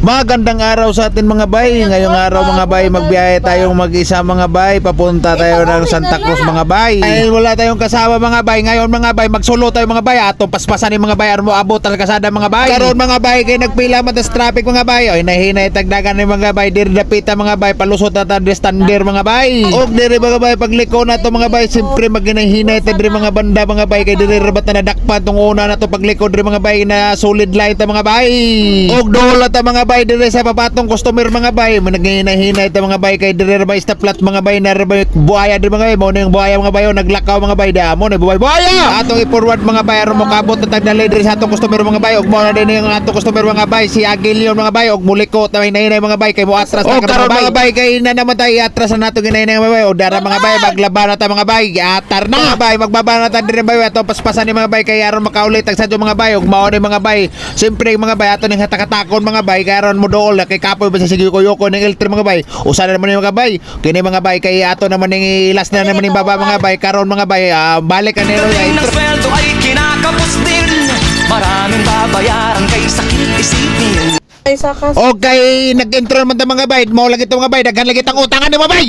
Magandang araw sa atin mga bay. Ngayong araw mga bay, magbiyahe tayong mag-isa mga bay. Papunta tayo ng Santa Cruz mga bay. Ay wala tayong kasama mga bay. Ngayon mga bay, magsulo tayo mga bay. Atong paspasan ni mga bay. Armo abot al kasada mga bay. Karon mga bay, kay nagpila matas traffic mga bay. Oy nahinay tagdagan ni mga bay. Diri dapita mga bay. Palusot na tayo standard mga bay. Og diri mga bay, pagliko na to mga bay. Siyempre maghinay tayo diri mga banda mga bay. Kay diri rabat na nadakpan tong una na to pagliko diri mga bay na solid line ta mga bay. Og dola ta mga bay dire sa papatong customer mga bay, managhinay-hinay ta mga bay kay dire bay staplat mga bay na buaya dire mga bay, mo ning buaya mga bay naglakaw mga bay damo na buaya. Atong i-forward mga bay aron mokabot na tagdali dire sa atong customer mga bay, og mo na din yung atong customer mga bay si Agilion mga bay, og muliko ta hinay mga bay kay mo atras na mga bay kay na naman tay atras na nato hinay mga bay, og dara mga bay maglaban na ta mga bay, atar na bay magbaba na ta dire bay atong paspasan ni mga bay kay aron makaulit ang sadyo mga bay, og mao ni mga bay. Siyempre mga bay ato ning hatakatakon mga bay karon mo dool kay kapoy ba sa sige ko yoko ng eltre mga bay. Usa na naman ni mga bay. Kini mga bay kay ato naman ning last na naman ning baba mga bay karon mga bay balik kanero ay sweldo ay kinakapos din. Maraming babayaran kay sakit isipin. Okay, nag-intro naman ta mga bay. Mao lagi to mga bay, daghan lagi tang utangan ni mga bay.